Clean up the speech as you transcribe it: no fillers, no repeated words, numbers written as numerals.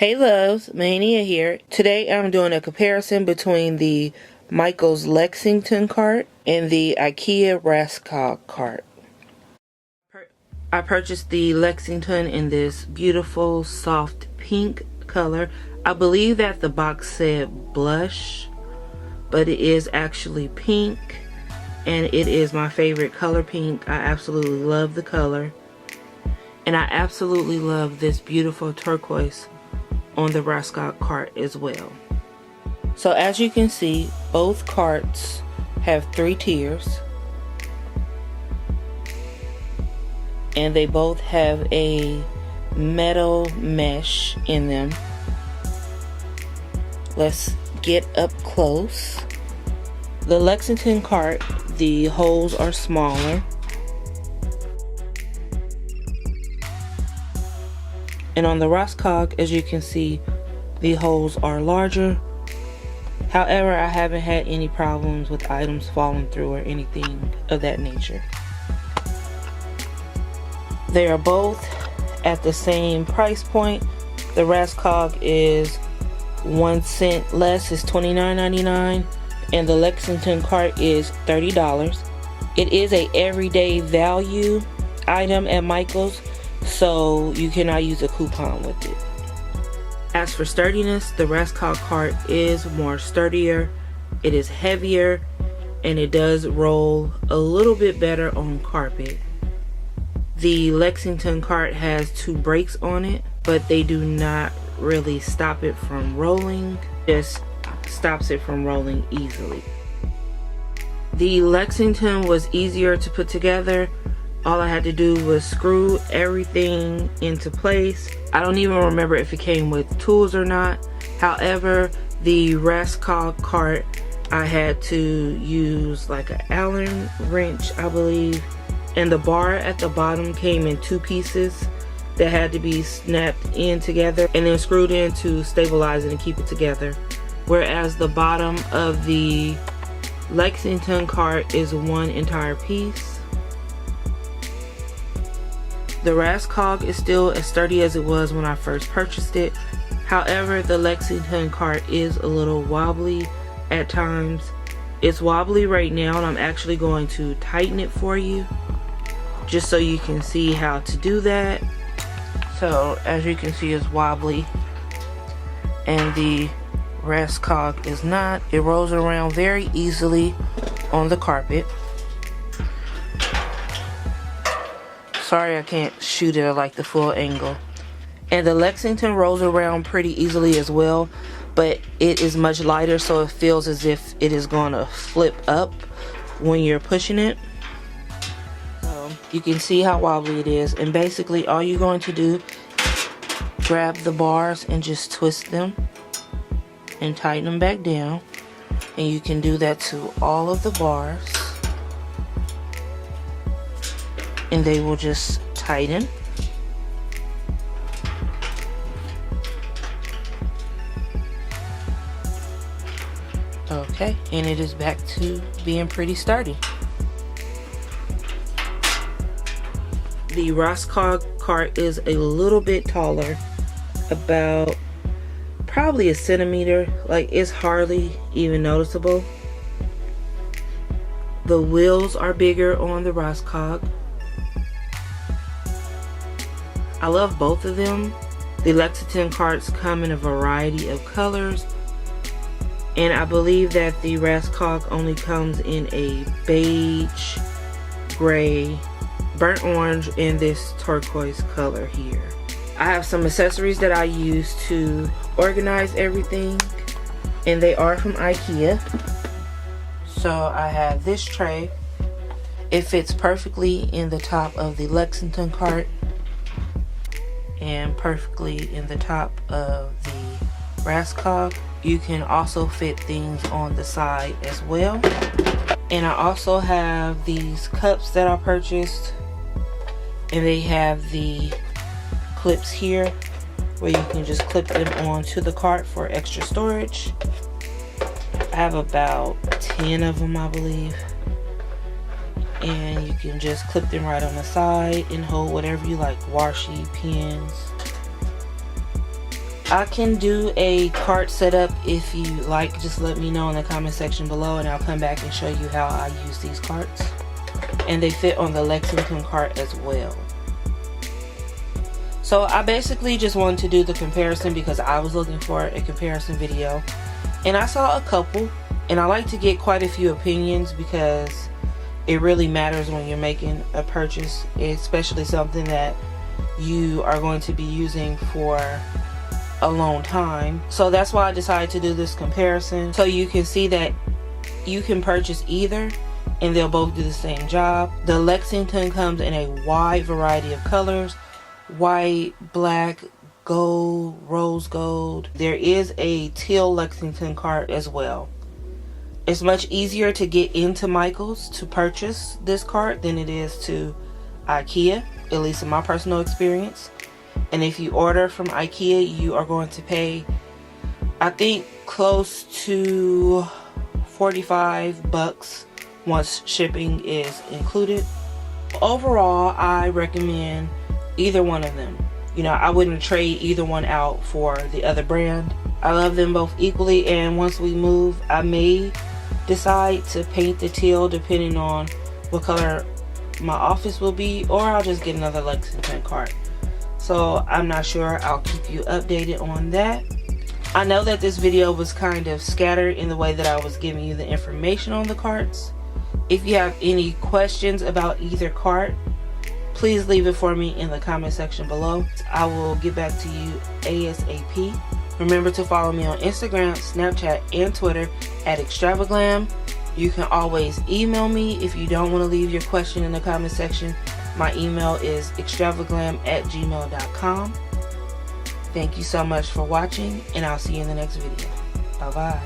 Hey loves, Mania here. Today I'm doing a comparison between the Michaels Lexington cart and the IKEA Raskog cart. I purchased the Lexington in this beautiful soft pink color. I believe that the box said blush, but it is actually pink, and it is my favorite color, pink. I absolutely love the color, and I absolutely love this beautiful turquoise on the Raskog cart as well. So as you can see, both carts have 3 tiers, and they both have a metal mesh in them. Let's get up close. The Lexington cart, the holes are smaller, and on the Raskog, as you can see, the holes are larger. However, I haven't had any problems with items falling through or anything of that nature. They are both at the same price point. The Raskog is 1 cent less, it's $29.99, and the Lexington cart is $30. It is a everyday value item at Michaels, so you cannot use a coupon with it. As for sturdiness, the Raskog cart is more sturdier, it is heavier, and it does roll a little bit better on carpet. The Lexington cart has 2 brakes on it, but they do not really stop it from rolling, just stops it from rolling easily. The Lexington was easier to put together. All I had to do was screw everything into place. I don't even remember if it came with tools or not. However, the Raskog cart, I had to use like an Allen wrench, I believe. And the bar at the bottom came in 2 pieces that had to be snapped in together and then screwed in to stabilize it and keep it together. Whereas the bottom of the Lexington cart is 1 entire piece. The Raskog is still as sturdy as it was when I first purchased it. However, the Lexington cart is a little wobbly at times. It's wobbly right now, and I'm actually going to tighten it for you, just so you can see how to do that. So as you can see, it's wobbly, and the Raskog is not. It rolls around very easily on the carpet. Sorry, I can't shoot it at like the full angle. And the Lexington rolls around pretty easily as well, but it is much lighter, so it feels as if it is going to flip up when you're pushing it. So you can see how wobbly it is, and basically all you're going to do, grab the bars and just twist them and tighten them back down, and you can do that to all of the bars, and they will just tighten. Okay, and it is back to being pretty sturdy. The Raskog cart is a little bit taller, about probably a centimeter. Like, it's hardly even noticeable. The wheels are bigger on the Raskog. I love both of them. The Lexington carts come in a variety of colors, and I believe that the Raskog only comes in a beige, gray, burnt orange, and this turquoise color here. I have some accessories that I use to organize everything, and they are from IKEA. So I have this tray. It fits perfectly in the top of the Lexington cart and perfectly in the top of the Raskog. You can also fit things on the side as well. And I also have these cups that I purchased, and they have the clips here where you can just clip them onto the cart for extra storage. I have about 10 of them, I believe. And you can just clip them right on the side and hold whatever you like, washi, pens. I can do a cart setup if you like. Just let me know in the comment section below and I'll come back and show you how I use these carts. And they fit on the Lexington cart as well. So I basically just wanted to do the comparison because I was looking for a comparison video. And I saw a couple, and I like to get quite a few opinions because it really matters when you're making a purchase, especially something that you are going to be using for a long time. So that's why I decided to do this comparison, so you can see that you can purchase either and they'll both do the same job. The Lexington comes in a wide variety of colors: white, black, gold, rose gold. There is a teal Lexington cart as well. It's much easier to get into Michael's to purchase this cart than it is to IKEA, at least in my personal experience. And if you order from IKEA, you are going to pay, I think, close to $45 once shipping is included. Overall, I recommend either one of them. You know, I wouldn't trade either one out for the other brand. I love them both equally, and once we move, I may decide to paint the teal depending on what color my office will be, or I'll just get another Lexington cart. So I'm not sure. I'll keep you updated on that. I know that this video was kind of scattered in the way that I was giving you the information on the carts. If you have any questions about either cart, please leave it for me in the comment section below. I will get back to you ASAP. Remember to follow me on Instagram, Snapchat, and Twitter at EXTRAVAGLAM. You can always email me if you don't want to leave your question in the comment section. My email is extravaglam@gmail.com. Thank you so much for watching, and I'll see you in the next video. Bye-bye.